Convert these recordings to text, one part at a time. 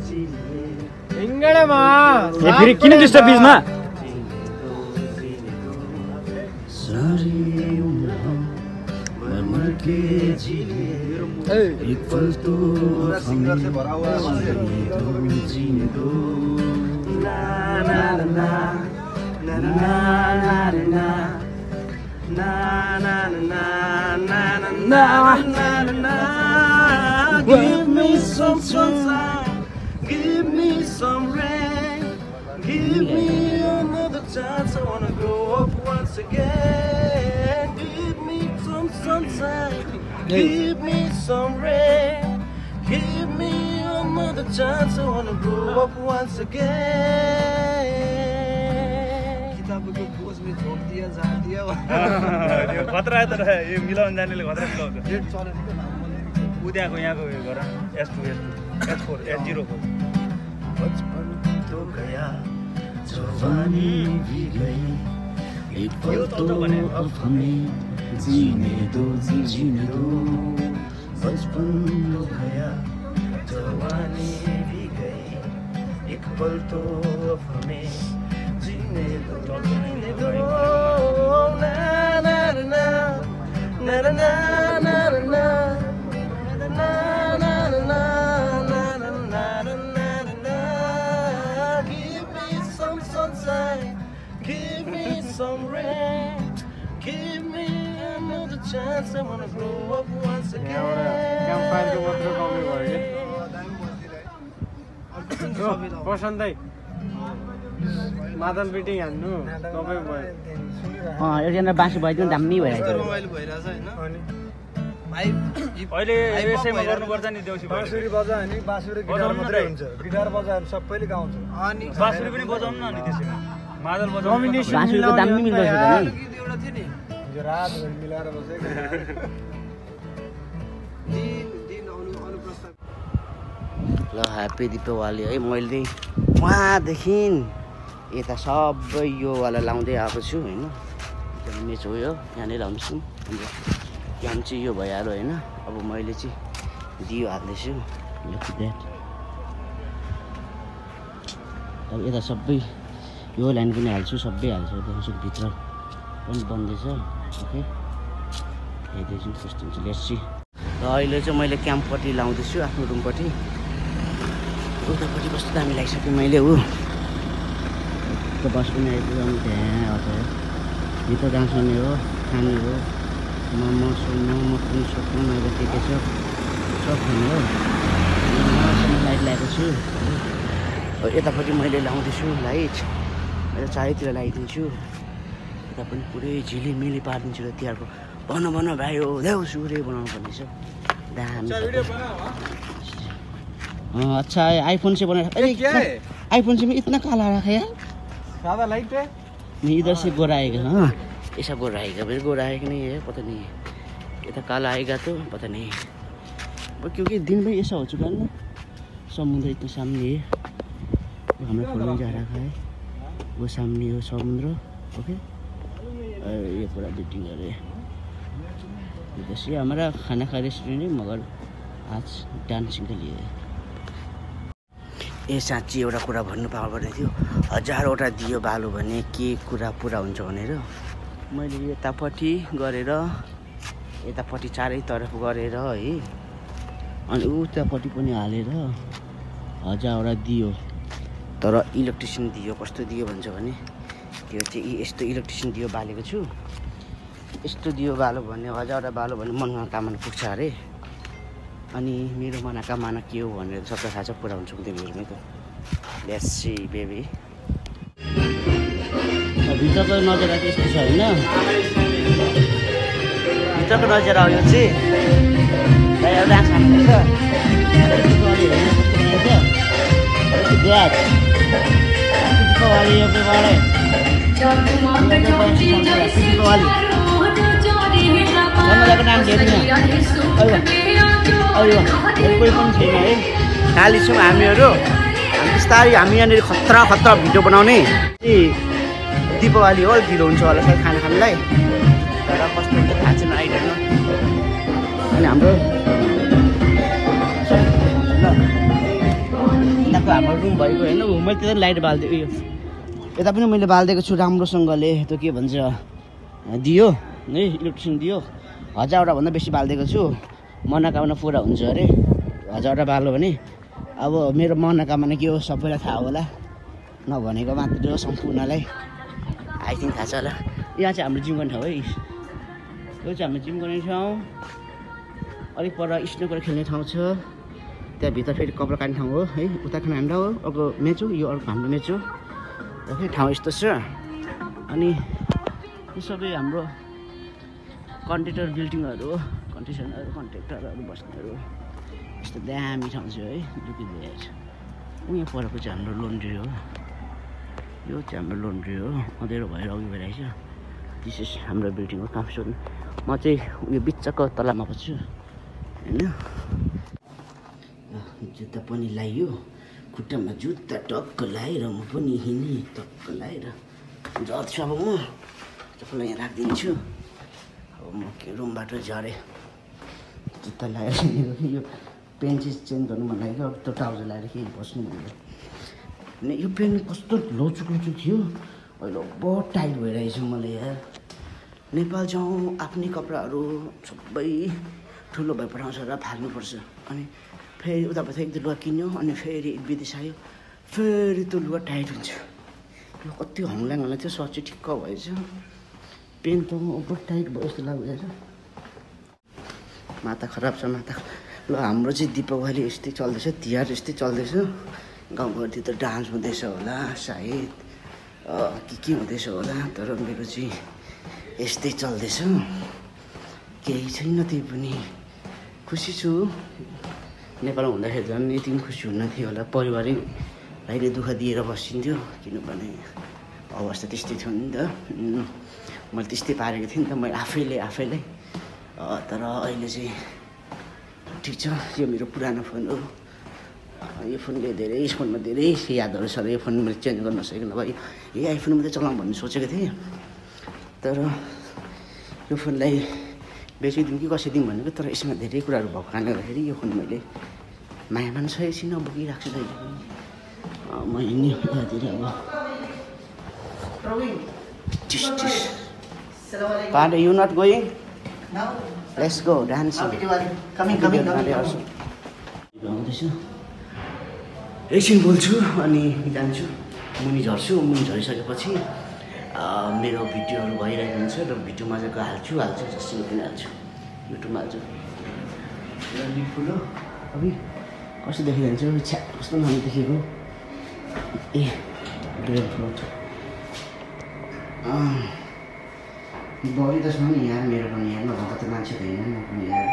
हिँगडेमा ए फेरि किन त्यस्तो बिचमा एक पल तो सिंगर से भरा हुआ है जीने दो ना ना ना ना ना ना na na na na na na na. Give me some sunshine, give me some rain, give me another chance. I wanna grow up once again. Give me some sunshine, give me some rain, give me another chance. I wanna grow up once again. किताबको खोजले छोड दिया झार दिया यो खतरा त रहे यो मिलाउन जानेले खतरा मिलाउँछ डेट चलेन के नाम उद्याको यहाँको यो गर S2 S4 S0 को बचपन तो गया जवानी भी गई एक पल तो अब हमें जीने दो बचपन तो गया जवानी भी गई एक पल तो अब हमें जीने दो ना ना ना na na na na na na na na na. Give me some sunshine, give me some rain, give me another chance. I wanna grow up once again. क्याम्पफायरको मात्र कमी भयो के बसन्तै मादल पिटिङ हान्नु तपाईँ भयो एकजना बाँसु भइदिनु दामी भइरहेको अहिले यसैमा गर्नुपर्छ नि देउसी बाँसुरी बजायो भने बाँसुरी गिटार मात्रै हुन्छ गिटार बजाएर सबैले गाउँछ अनि बाँसुरी पनि बजाउनु न अनि त्यसैमा मादल बजाउनु बाँसुरीको दामी मिल्दो रहेछ नि एउटा थियो नि हिजो रातभरि मिलाएर बसेको दिन अनुप्रस्थ ल ह्याप्पी दिपावली है मैले वहाँदेखि यता सबै योवाला लाउँदै आएको छु होइन मेच हो यो यहाँनिर लाउँदैछु यहाँ चाहिँ यो भइहाल्यो होइन अब मैले चाहिँ दियो हाल्दैछु अब यता सबै यो लाइन पनि हाल्छु सबै हाल्छु देखाउँछु भित्र पनि बन्दैछ ओके हेर्दैछु कस्तो हुन्छ लेट्स र अहिले चाहिँ मैले क्याम्पपट्टि लाउँदैछु आफ्नो रुमपट्टि उतापट्टि कस्तो दामी लागिसक्यो मैले हो बस पनि आइपुग्यो त्यहाँ हजुर भित्र जान्छने हो खाने हो मोमो सोमो मटन सक्नु मैले के छ सब खाने हो लाइट लगाएको छु यतापट्टि मैले लाउँदैछु लाइट मैले चारैतिर लगाइदिन्छु यता पनि पुरै झिलिमिली पारिदिन्छु र तिहारको भन भाइ हो ल्याउ सुरे बनाउनु पर्ने छ दामी अच्छा आईफोन से बना आईफोन से में इतना काला रखा यार ज्यादा लाइट है नहीं इधर से गोरा आएगा हाँ ऐसा गोरा आएगा फिर गोरा है कि नहीं है पता नहीं है इतना काला आएगा तो पता नहीं है क्योंकि दिन में ऐसा हो चुका है ना समुद्र इतना सामने है वो हमें खोलने जा रहा है वो सामने हो समुद्र ओके ये पूरा एडिटिंग कर रहे हैं जैसे हमारा खाना खा रेस्टोरेंट है मगर आज डांसिंग के लिए ए साँच्ची एउटा कुरा भन्नु पाउनुपर्ने थियो 1000वटा दियो बालो भने के कुरा पुरा हुन्छ भनेर मैले यतापट्टि गरेर यतापट्टि चारैतर्फ गरेर है अनि उतापट्टि पनि हालेर 1000वटा दियो तर इलेक्ट्रिसियन दियो कस्तो दियो भन्छ भने त्यो चाहिँ यस्तो इलेक्ट्रिसियन दियो बालेको छु यस्तो दियो बालो भने 1000वटा बालो भने मनोकामना पुग्छ अरे अनि मेरो मनोकामना के हो भनेर सबैलाई थाहा छ पुरा हुन्छ तिमीहरुमै त लेट्स सी बेबी भित्रको नजरा त्यस्तो छ हैन भित्रको नजरा हो यो चाहिँ दाइ एउटा खानुपर्छ कोही पनि छैन है खाली छौँ हामीहरू बिस्तारै हामी यहाँनिर खतरा भिडियो बनाउने दीपावली हो ढिलो हुन्छ होला सायद खाना खानलाई तर कस्तो हुन्छ थाहा छैन आइडन अनि हाम्रो हाम्रो रुम भएको होइन मैले त्यता लाइट बालिदिएको उयो यता पनि मैले बालिदिएको छु राम्रोसँगले त्यो के भन्छ दियो है इलेक्ट्रिसियन दियो 1000वटा भन्दा बेसी बालिदिएको छु मनोकामना पुरा हुन्छ अरे 1000वटा बाल्यो भने अब मेरो मनोकामना के हो सबैलाई थाहा होला नभनेको मात्र हो सम्पूर्णलाई आई थिङ्क थाहा छ होला यहाँ चाहिँ हाम्रो जिम गर्ने ठाउँ है यो चाहिँ हाम्रो जिम गर्ने ठाउँ अलिक पर स्नोकर खेल्ने ठाउँ छ त्यहाँभित्र फेरि कपडा काट्ने ठाउँ हो है उता खाना हाम्रो हो अर्को मेच हो यो अर्को हाम्रो मेच हो र फेरि ठाउँ यस्तो छ अनि यो सबै हाम्रो कन्ट्रेक्टर बिल्डिङहरू हो कन्ट्रेक्टरहरू बस्नेहरू यस्तो दामी ठाउँ छ है दुखिदिएको छ उहाँ परको चाहिँ हाम्रो लोन्ड्री हो यो चाहिँ हाम्रो लोन्ड्री हो अँधेरो भएर अघि भइरहेको छ दिस इज हाम्रो बिल्डिङ हो कामसोन म चाहिँ उयो बिचको तलामा बस्छु होइन जुत्ता पनि लगाइयो खुट्टामा जुत्ता टक्क लगाएर म पनि हिँडेँ टक्क लगाएर झर्छु अब म तपाईँलाई यहाँ राखिदिन्छु अब म के रुमबाट झरेँ जुत्ता लगाएर यो पेन्ट चाहिँ चेन्ज गर्नु मन लाग्यो अब त्यो ट्राउजर लगाएर केही बस्नु भन्यो अनि यो पेन्ट कस्तो लचुक थियो अहिले बहुत टाइट भइरहेछ मलाई यार नेपाल जाउँ आफ्नै कपडाहरू सबै ठुलो भए पठाउँछ र फाल्नुपर्छ अनि फेरि उताबाट एक दुई लुगा किन्यो अनि फेरि विदेश आयो फेरि त्यो लुगा टाइट हुन्छ यो कति हङल्याङ होला त्यो सर्ट चाहिँ ठिक्क भएछ पेन्ट त ओभर टाइट भयो जस्तो लाग्दैछ माथा खराब छ माथा ल हाम्रो चाहिँ दीपावली यस्तै चल्दैछ तिहार यस्तै चल्दैछ गाउँघरतिर त डान्स हुँदैछ होला सायद के हुँदैछ होला तर मेरो चाहिँ यस्तै चल्दैछ केही छैन त्यही पनि खुसी छु नेपालमा हुँदाखेरि झन् यति पनि खुसी हुन्न थियो होला परिवारैले दुःख दिएर बसिन्थ्यो किनभने अवस्था त्यस्तै थियो नि त मैले त्यस्तै पारेको थिएँ नि त मैले आफैलाई तर अहिले चाहिँ ठिक छ यो मेरो पुरानो फोन हो यो फोनले धेरै फोनमा धेरै यादहरू छ र यो फोन मैले चेन्ज गर्न सकेन भए यही आइफोन मात्रै चलाउँ भन्ने सोचेको थिएँ तर यो फोनलाई बेचिदिउँ कि कसै दिउँ भनेको तर यसमा धेरै कुराहरू भएको कारणले गर्दाखेरि यो फोन मैले माया मान्न सकेको छैन बोकिरहेको छु जहिले पनि म हिँड्ने यतातिर अब Panda, you not going? No. Let's go dancing. Coming. एकछिन बोल्छु अनि जान्छु मुनि झर्छु मुनि झरिसकेपछि मेरो भिडियोहरू भइरहेको हुन्छ र भिडियो मजाको हाल्छु जसरी पनि हाल्छु युट्युबमा हाल्छु ठुलो अभि कस्तो देखिरहन्छ छ्या कस्तो नराम्रो देखेको ए ड्रेन फ्लोट बडी त छ नि यहाँ मेरो पनि यहाँ नभएको त मान्छे त होइन म पनि यहाँ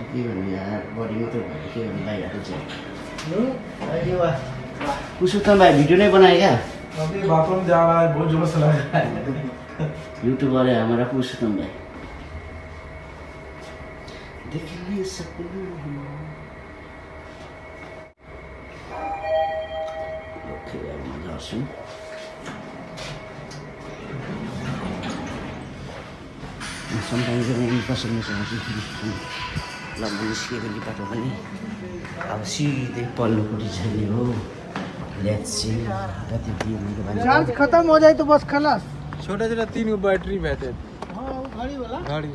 के गर्नु यार बडी मात्रै भयो के गर्नु बाहिरको चाहिँ पुरुषोत्तम भाइ भिडियो नै बनायो क्या अभी बाथरूम जा रहा है बहुत जोर से लग रहा है यूट्यूबर है हमारा पुरुषोत्तम भाई देखने सकूं ओके अब म जान्छु sometimes I'm person is ल म निस्किएको बाटो पनि अब सिधै पल्लोपट्टि झर्ने हो लेट्स सी कति दियो मेरो भाइ चार्ज खत्म हो जाए तो बस खलास छोटा 3 को बैटरी बैठे गाडी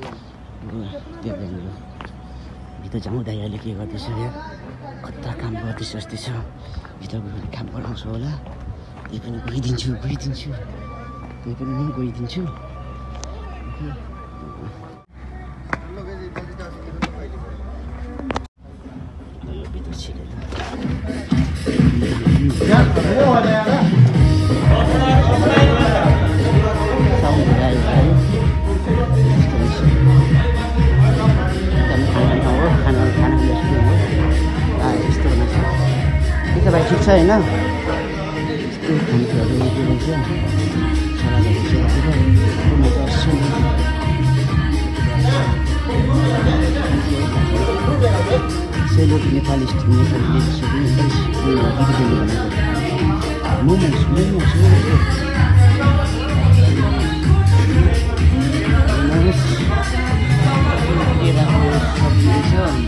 भित्र जाउँ दाइ अहिले के गर्दैछ यहाँ कता काम गर्दैछ जस्तै छ भित्र गएर काम गराउँछ होला त्यही पनि गइदिन्छु त्यही पनि म गइदिन्छु भाइ ठिक छ होइन सेलरोटी नेपाली सब्जी छ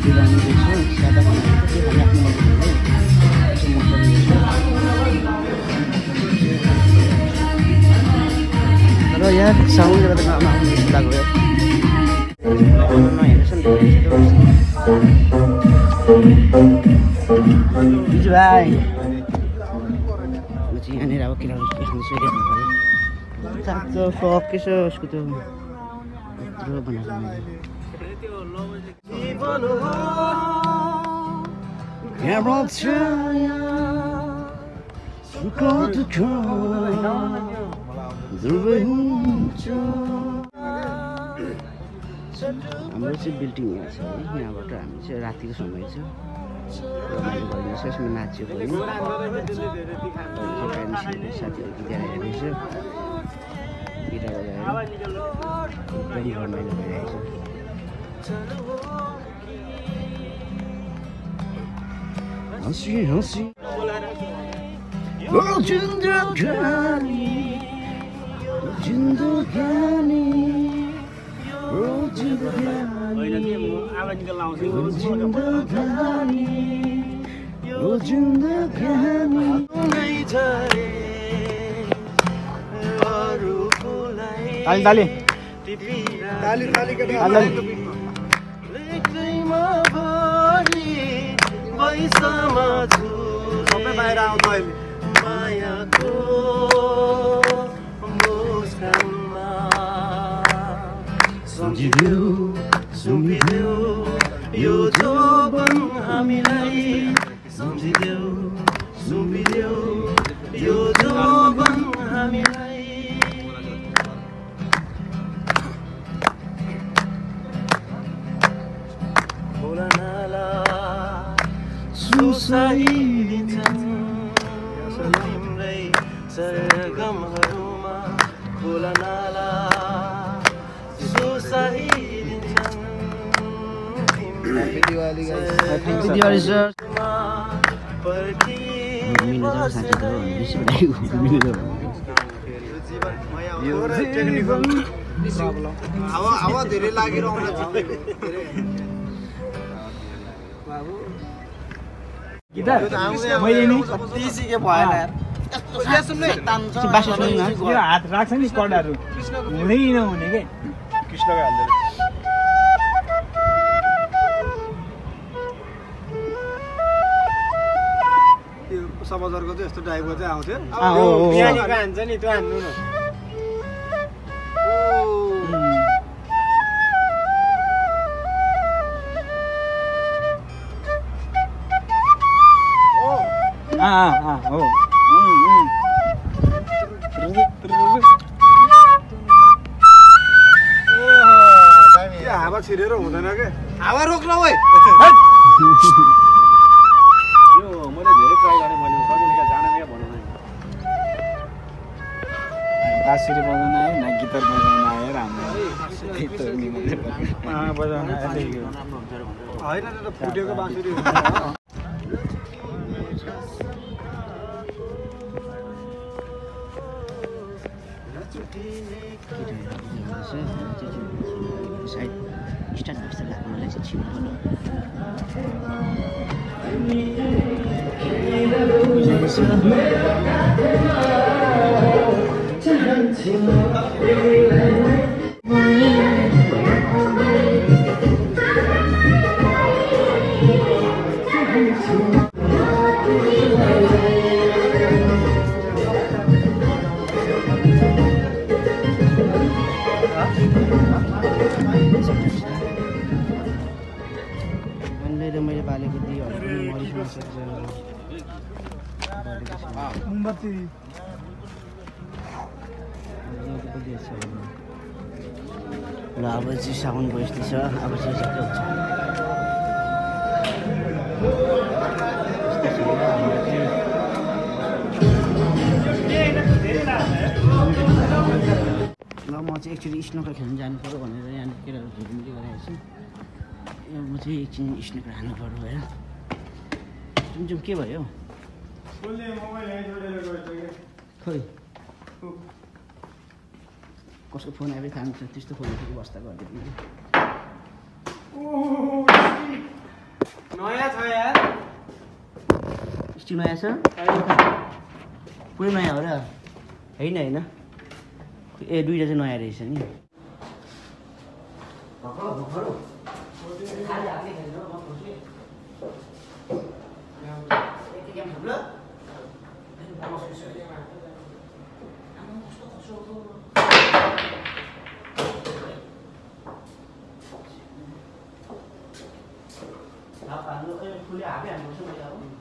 बिरामी छ सादा खाना यार साउन्डले गर्दा नआउनु जस्तो लाग्यो नहेर्नुहोस् नि बिजु भाइ म चाहिँ यहाँनिर अब केटाहरू देख्नु सोधिरहेको पऱ्यो चाँचो सकेछ उसको त्यो यत्रो बनाएको मैले हाम्रो चाहिँ बिल्डिङ यहाँ छ है यहाँबाट हामी चाहिँ रातिको समय छ रमाइलो गरिन्छ यसमा नाच्यो पनि साथीहरू गिटार हेर्दैछ गिटार बजाएर एकदम रमाइलो भइरहेको छ हँसी हँसी जिन्दगानी सबै बाहिर आउँछ अहिले मायाको मुस्कानमा सम्झिदेऊ सुम्पिदेऊ यो जोबन हामीलाई सम्झिदेऊ सुम्पिदेऊ यो जोबन हामीलाई खोला नाला सुसाइदिन्छन् तिम्रै सरगमहरूमा खोला नाला सुसाइदिन्छन् दिवाली सर हावा धेरै लागिरहन्छ मैले नि सिके भएन यार यो हात राख्छ नि कडाहरू हुँदै नहुने के कृष्णको हाल्दै समाचारको चाहिँ यस्तो टाइपको चाहिँ आउँथ्यो बिहानीको हान्छ नि त्यो हान्नु न हो हावा छिरेर हुँदैन क्या हावा रोक्न ओइ यो मैले धेरै ट्राई गरेँ मैले सकिने क्या जान क्या भनौँ न बाँसुरी बजाउन आयो न गिटार बजाउन आयो र हाम्रो बजाउन होइन त्यो त फुटेको बाँसुरी सायद स्टार्ट भएछ लाग्यो मलाई चाहिँ छिटो मैले बालेको दियोहरू पनि मरिसक्न सक्छ मोमबत्ती ल अब चाहिँ साउन्ड बस्दैछ अब चाहिँ सबै हुन्छ ल म चाहिँ एक्चुअली स्नोकर खेल्नु जानु पऱ्यो भनेर यहाँ केटाहरू झुलमुली गरिरहेको छु म चाहिँ एकछिन स्नोकर हाल्नु पऱ्यो है जुम के भयो खोइ कसको फोन आयो थाहा छ त्यस्तो फोनको व्यवस्था गरिदिनु नयाँ छ यार स्टिल नयाँ छ पुरै नयाँ हो र होइन ए दुईटा चाहिँ नयाँ रहेछ नि फुले हाबे हाल्नुपर्छ मैले अब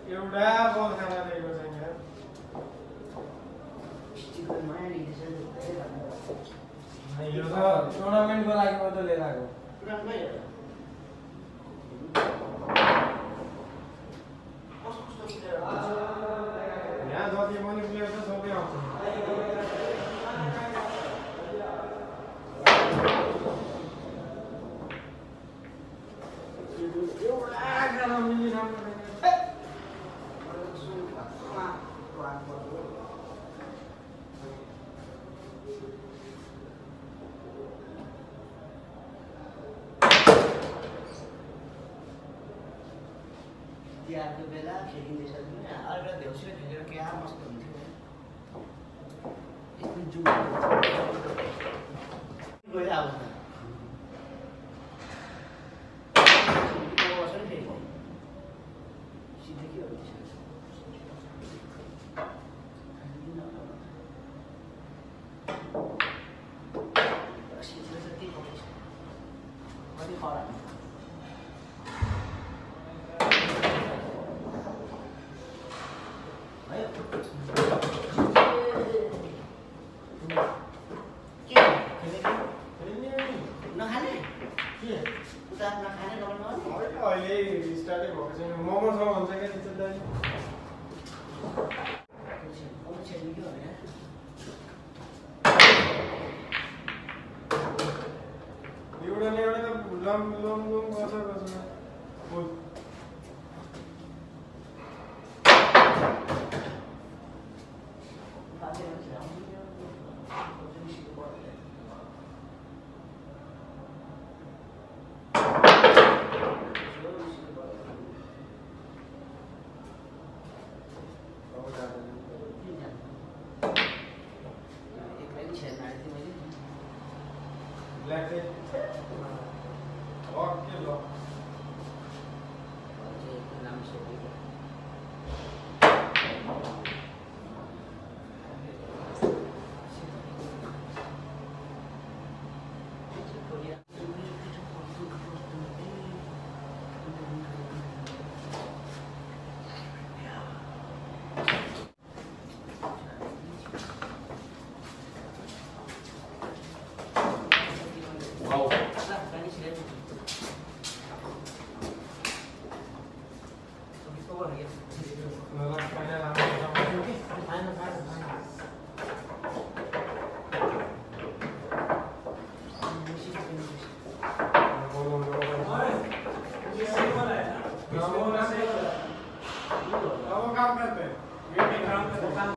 एउटा बल खाना दिएको छैन यो त टुर्नामेन्टको लागि मात्रै लिएर आएको यहाँ जति पनि प्लेयर छ सबै आउँछ एउटा खाना मिलिरहेको तिहारको बेला खेलिँदैछ अर्को देउसीमा खेलेर क्या मस्त हुन्थ्यो गएर आउँछ अहिले स्टार्टै भएको छैन मोमो छ भन्छ क्या त्यो दाइ एउटा न एउटा त लम गर्छ Black it. Okay, look. काम करते हैं